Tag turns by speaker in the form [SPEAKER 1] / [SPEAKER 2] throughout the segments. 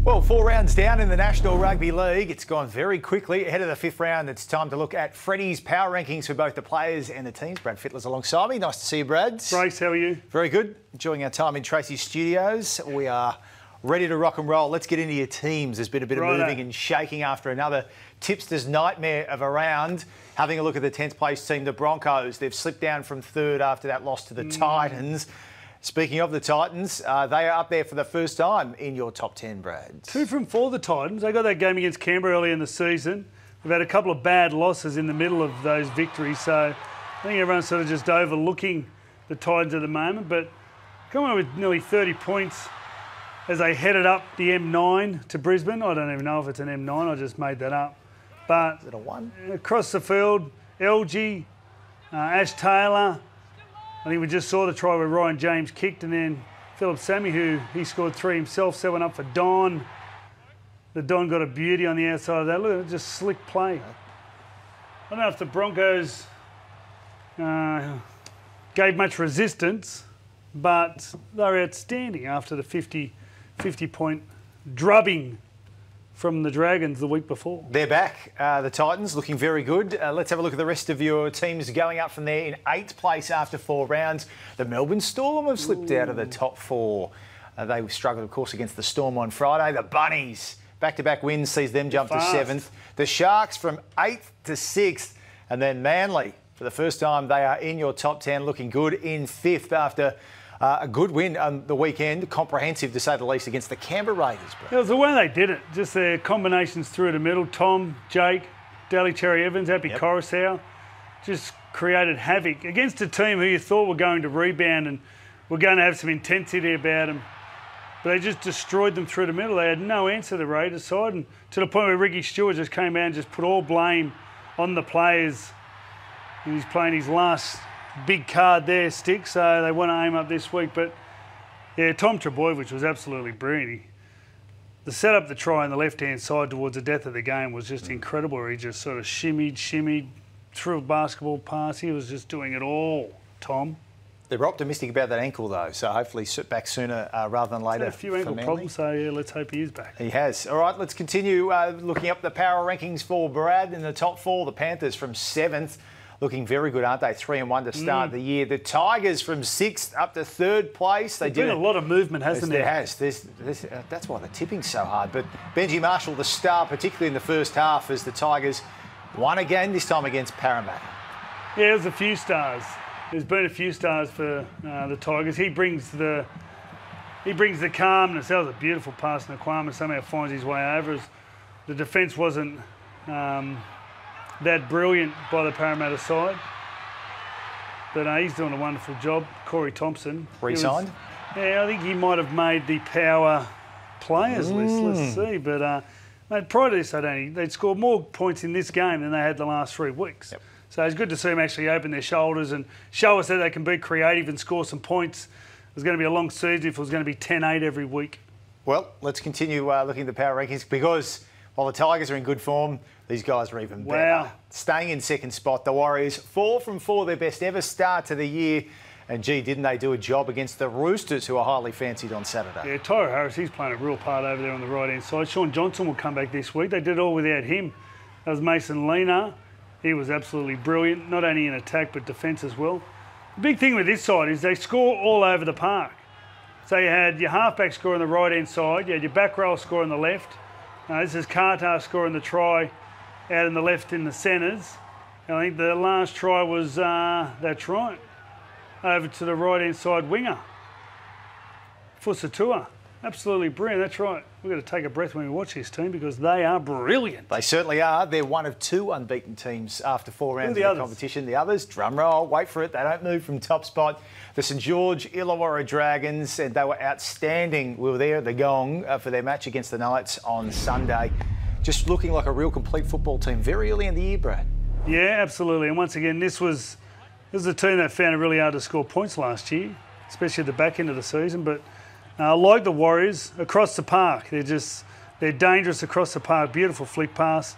[SPEAKER 1] Well, 4 rounds down in the National Rugby League. It's gone very quickly. Ahead of the 5th round, it's time to look at Freddy's power rankings for both the players and the teams. Brad Fittler's alongside me. Nice to see you, Brad.
[SPEAKER 2] Brace, how are you?
[SPEAKER 1] Very good. Enjoying our time in Tracy's studios. We are ready to rock and roll. Let's get into your teams. There's been a bit of moving and shaking after another tipster's nightmare of a round. Having a look at the 10th place team, the Broncos. They've slipped down from 3rd after that loss to the Titans. Speaking of the Titans, they are up there for the first time in your top 10, Brad.
[SPEAKER 2] 2 from 4, the Titans. They got that game against Canberra early in the season. We've had a couple of bad losses in the middle of those victories, so I think everyone's sort of just overlooking the Titans at the moment. But coming up with nearly 30 points as they headed up the M9 to Brisbane. I don't even know if it's an M9, I just made that up. But
[SPEAKER 1] is it a 1?
[SPEAKER 2] Across the field, LG, Ash Taylor. I think we just saw the try where Ryan James kicked, and then Philip Sammy, who he scored 3 himself, set one up for Don. The Don got a beauty on the outside of that. Look at it, just slick play. I don't know if the Broncos gave much resistance, but they were outstanding after the 50-point drubbing from the Dragons the week before.
[SPEAKER 1] They're back. The Titans looking very good. Let's have a look at the rest of your teams going up from there in 8th place after 4 rounds. The Melbourne Storm have slipped out of the top 4. They struggled, of course, against the Storm on Friday. The Bunnies, back-to-back wins, sees them jump to 7th. The Sharks from 8th to 6th. And then Manly, for the first time, they are in your top 10, looking good in 5th after a good win on the weekend, comprehensive to say the least, against the Canberra Raiders.
[SPEAKER 2] It was the way they did it, just their combinations through the middle. Tom, Jake, Daly Cherry Evans, Happy Coruscant, just created havoc against a team who you thought were going to rebound and were going to have some intensity about them. But they just destroyed them through the middle. They had no answer, the Raiders side, and to the point where Ricky Stewart just came out and just put all blame on the players. And he's playing his last big card there, Stick, so they want to aim up this week. But yeah, Tom Trbojevic was absolutely brilliant. The set up the try on the left-hand side towards the death of the game was just incredible, where he just sort of shimmied, threw a basketball pass. He was just doing it all, Tom.
[SPEAKER 1] They're optimistic about that ankle, though, so hopefully back sooner rather than later.
[SPEAKER 2] He's had a few ankle problems, so yeah, let's hope he is back.
[SPEAKER 1] He has. All right, let's continue looking up the power rankings for Brad in the top 4. The Panthers from 7th. Looking very good, aren't they? 3-1 to start the year. The Tigers from 6th up to 3rd place.
[SPEAKER 2] There's been a lot of movement, hasn't there?
[SPEAKER 1] There has. That's why the tipping's so hard. But Benji Marshall, the star, particularly in the first half, as the Tigers won again, this time against Parramatta.
[SPEAKER 2] Yeah, there's a few stars. There's been a few stars for the Tigers. He brings the calmness. That was a beautiful pass, and Kwame somehow finds his way over. The defence wasn't that brilliant by the Parramatta side. But he's doing a wonderful job. Corey Thompson.
[SPEAKER 1] Re-signed?
[SPEAKER 2] Yeah, I think he might have made the power players list. Let's see. But mate, prior to this, they'd scored more points in this game than they had the last 3 weeks. Yep. So it's good to see them actually open their shoulders and show us that they can be creative and score some points. It was going to be a long season if it was going to be 10-8 every week. Well,
[SPEAKER 1] let's continue looking at the power rankings, because while the Tigers are in good form, these guys are even better. Staying in 2nd spot, the Warriors, 4 from 4, their best ever start to the year. And gee, didn't they do a job against the Roosters, who are highly fancied on Saturday? Yeah,
[SPEAKER 2] Tyra Harris, he's playing a real part over there on the right-hand side. Sean Johnson will come back this week. They did it all without him. That was Mason Lena. He was absolutely brilliant, not only in attack but defence as well. The big thing with this side is they score all over the park. So you had your halfback score on the right-hand side, you had your back row score on the left. This is Carter scoring the try out in the left in the centres. I think the last try was, that's right, over to the right-hand side winger. Fusatua. Absolutely brilliant, that's right. We've got to take a breath when we watch this team, because they are brilliant.
[SPEAKER 1] They certainly are. They're one of 2 unbeaten teams after 4 rounds of the competition. The others, drum roll, wait for it, they don't move from top spot. The St George Illawarra Dragons, and they were outstanding. We were there at the Gong for their match against the Knights on Sunday. Just looking like a real complete football team very early in the year, Brad.
[SPEAKER 2] Yeah, absolutely. And once again, this was a team that found it really hard to score points last year, especially at the back end of the season. But like the Warriors, across the park, they're dangerous across the park. Beautiful flick pass.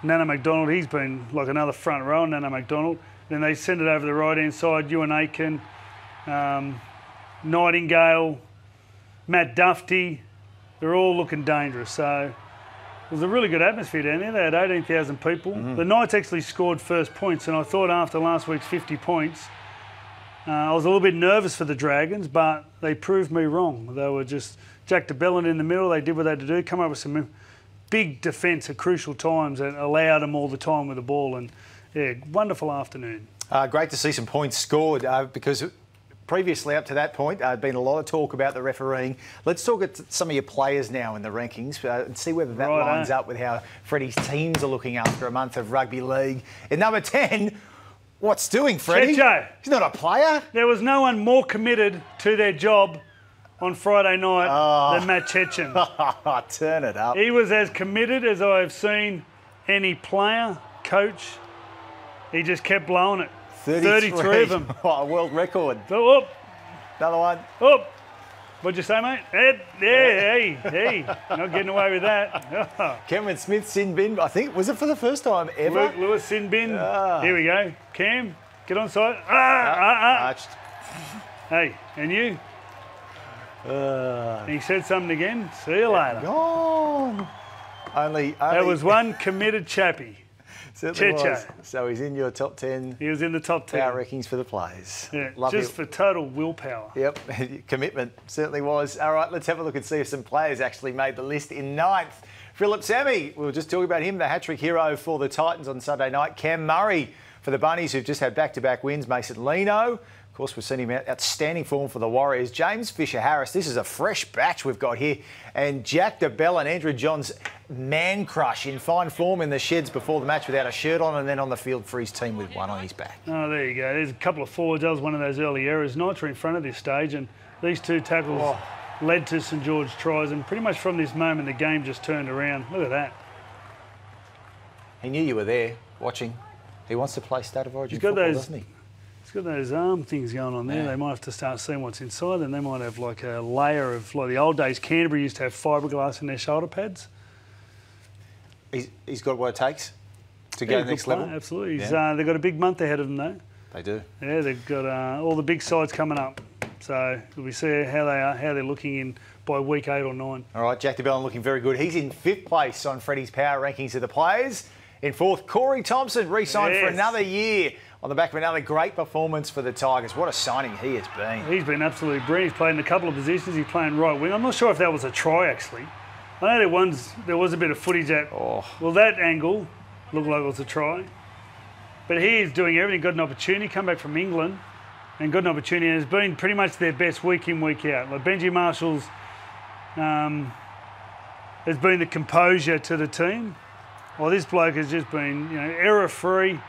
[SPEAKER 2] Nana McDonald, he's been like another front row, Nana McDonald. Then they send it over the right-hand side. Ewan Aiken, Nightingale, Matt Duffy, They're all looking dangerous. So it was a really good atmosphere down there. They had 18,000 people. The Knights actually scored first points, and I thought after last week's 50 points, I was a little bit nervous for the Dragons, but they proved me wrong. They were just Jack de Belin in the middle. They did what they had to do, come up with some big defence at crucial times and allowed them all the time with the ball. And, yeah, wonderful afternoon.
[SPEAKER 1] Great to see some points scored because previously up to that point, there'd been a lot of talk about the refereeing. Let's talk at some of your players now in the rankings and see whether that lines up with how Freddy's teams are looking after a month of rugby league. In number 10... What's doing, Freddy?
[SPEAKER 2] Checho.
[SPEAKER 1] He's not a player.
[SPEAKER 2] There was no one more committed to their job on Friday night than Matt Checchin.
[SPEAKER 1] Turn it up.
[SPEAKER 2] He was as committed as I have seen any player, coach. He just kept blowing it. 33 of them.
[SPEAKER 1] What a world record.
[SPEAKER 2] So,
[SPEAKER 1] another one.
[SPEAKER 2] What'd you say, mate? Hey, not getting away with that.
[SPEAKER 1] Cameron Smith sin bin, I think, was it for the first time ever?
[SPEAKER 2] Luke Lewis sin bin. Here we go. Cam, get on side. Hey, and you? He said something again. See you later.
[SPEAKER 1] Gone. Only
[SPEAKER 2] There was one committed chappie.
[SPEAKER 1] Certainly was. So he's in your top 10.
[SPEAKER 2] He was in the top 10.
[SPEAKER 1] Power rankings for the players.
[SPEAKER 2] Yeah, just for total willpower.
[SPEAKER 1] Yep, commitment certainly was. All right, let's have a look and see if some players actually made the list in 9th. Philip Sammy, we were just talking about him, the hat-trick hero for the Titans on Sunday night. Cam Murray for the Bunnies, who've just had back-to-back wins. Mason Lino, of course, we've seen him outstanding form for the Warriors. James Fisher-Harris, this is a fresh batch we've got here. And Jack de Belin and Andrew Johns, man crush in fine form in the sheds before the match without a shirt on and then on the field for his team with one on his back.
[SPEAKER 2] Oh, there you go. There's a couple of forwards. That was one of those early errors. Knights were in front of this stage, and these two tackles led to St George tries. And pretty much from this moment, the game just turned around. Look at that.
[SPEAKER 1] He knew you were there watching. He wants to play State of Origin football, doesn't he?
[SPEAKER 2] He's got those arm things going on there. Yeah. They might have to start seeing what's inside, and they might have like a layer of, like the old days, Canterbury used to have fiberglass in their shoulder pads.
[SPEAKER 1] He's got what it takes to go to the next level.
[SPEAKER 2] Absolutely. They've got a big month ahead of them, though.
[SPEAKER 1] They do.
[SPEAKER 2] Yeah, they've got all the big sides coming up. So we see how they're looking in by week 8 or 9. All
[SPEAKER 1] right, Jack de Belin looking very good. He's in 5th place on Freddy's power rankings of the players. In 4th, Corey Thompson re-signed for another year on the back of another great performance for the Tigers. What a signing he has been.
[SPEAKER 2] He's been absolutely brilliant. He's played in a couple of positions. He's playing right wing. I'm not sure if that was a try, actually. I know there was a bit of footage at, well, that angle looked like it was a try. But he is doing everything. Got an opportunity, come back from England and got an opportunity. And it's been pretty much their best week in, week out. Like Benji Marshall's has been the composure to the team. Well, this bloke has just been, error-free,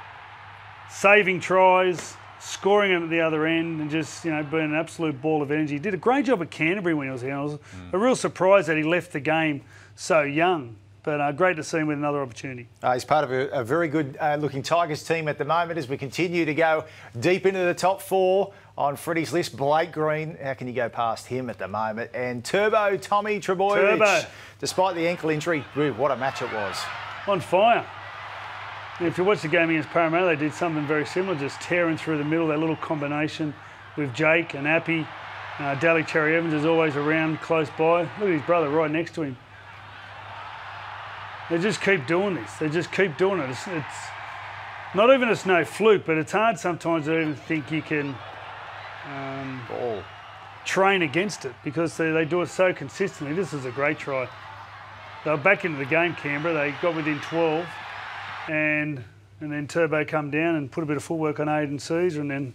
[SPEAKER 2] saving tries, scoring them at the other end, and just, been an absolute ball of energy. He did a great job at Canterbury when he was here. I was a real surprise that he left the game so young, but great to see him with another opportunity.
[SPEAKER 1] He's part of a very good-looking Tigers team at the moment as we continue to go deep into the top 4 on Freddy's list. Blake Green, how can you go past him at the moment? And Tommy Trbojevic, despite the ankle injury, what a match it was.
[SPEAKER 2] On fire. And if you watch the game against Parramatta, they did something very similar, just tearing through the middle, that little combination with Jake and Appy. Daly Cherry Evans is always around close by. Look at his brother right next to him. They just keep doing this. They just keep doing it. It's not even it's no fluke, but it's hard sometimes to even think you can train against it because they do it so consistently. This is a great try. They were back into the game, Canberra. They got within 12 and then Turbo come down and put a bit of footwork on Aiden Caesar and then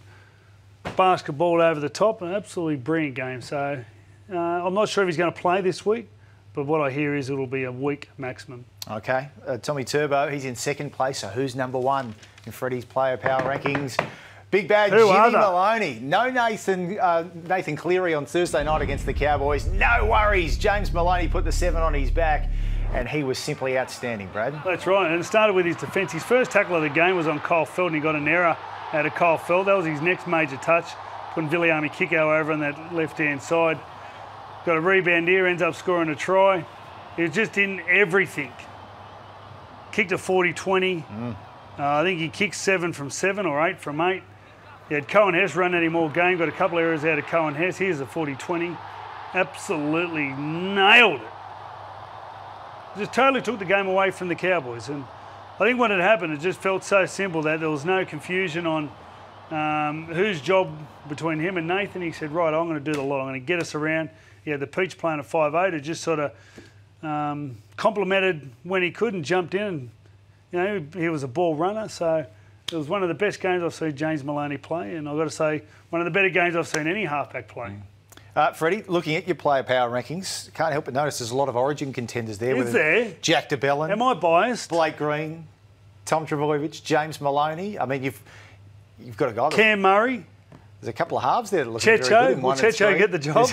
[SPEAKER 2] basketball over the top. An absolutely brilliant game. So I'm not sure if he's going to play this week, but what I hear is it'll be a week maximum. Okay.
[SPEAKER 1] Tommy Turbo, he's in 2nd place. So who's number 1 in Freddy's player power rankings? Big bad Jimmy Maloney. No Nathan Cleary on Thursday night against the Cowboys. No worries. James Maloney put the 7 on his back and he was simply outstanding, Brad.
[SPEAKER 2] That's right. And it started with his defence. His first tackle of the game was on Kyle Feld and he got an error out of Kyle Feld. That was his next major touch. Putting Viliami Kiko over on that left-hand side. Got a rebound here, ends up scoring a try. He was just in everything. Kicked a 40-20. I think he kicked 7 from 7 or 8 from 8. He had Cohen Hess run at him all game, got a couple of errors out of Cohen Hess. Here's a 40-20. Absolutely nailed it. just totally took the game away from the Cowboys. And I think what had happened, it just felt so simple that there was no confusion on whose job between him and Nathan. He said, right, I'm going to do the lot. I'm going to get us around. He had the Peach playing a 5'8", who just sort of complimented when he could and jumped in. And, you know, he was a ball runner, so it was one of the best games I've seen James Maloney play, and I've got to say, one of the better games I've seen any halfback play.
[SPEAKER 1] Freddie, looking at your player power rankings, can't help but notice there's a lot of Origin contenders there.
[SPEAKER 2] Is there?
[SPEAKER 1] Jack DeBellin.
[SPEAKER 2] Am I biased?
[SPEAKER 1] Blake Green, Tom Trbojevic, James Maloney. I mean, you've got a guy.
[SPEAKER 2] Cam Murray.
[SPEAKER 1] There's a couple of halves there that look very good.
[SPEAKER 2] Will Checho get the job?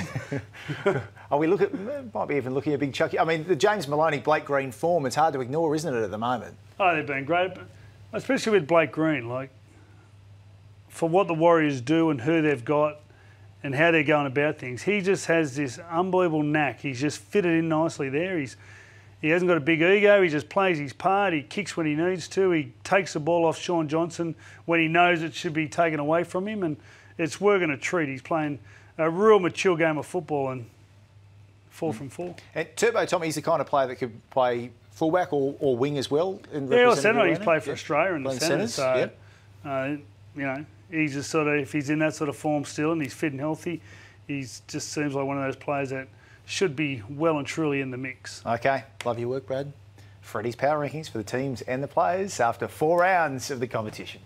[SPEAKER 1] Are we might be even looking at Big Chucky. I mean, the James Maloney, Blake Green form, it's hard to ignore, isn't it, at the moment?
[SPEAKER 2] Oh, they've been great, especially with Blake Green. Like, for what the Warriors do and who they've got and how they're going about things, he just has this unbelievable knack. He's just fitted in nicely there. He hasn't got a big ego. He just plays his part. He kicks when he needs to. He takes the ball off Sean Johnson when he knows it should be taken away from him, and it's working a treat. He's playing a real mature game of football and 4 from 4.
[SPEAKER 1] And Turbo Tom, he's the kind of player that could play fullback or wing as well.
[SPEAKER 2] Yeah, centre. He's played for Australia in the centre. So,
[SPEAKER 1] yep.
[SPEAKER 2] You know, he's just sort of, if he's in that sort of form still and he's fit and healthy, he just seems like one of those players that should be well and truly in the mix.
[SPEAKER 1] Okay, love your work, Brad. Freddie's power rankings for the teams and the players after 4 rounds of the competition.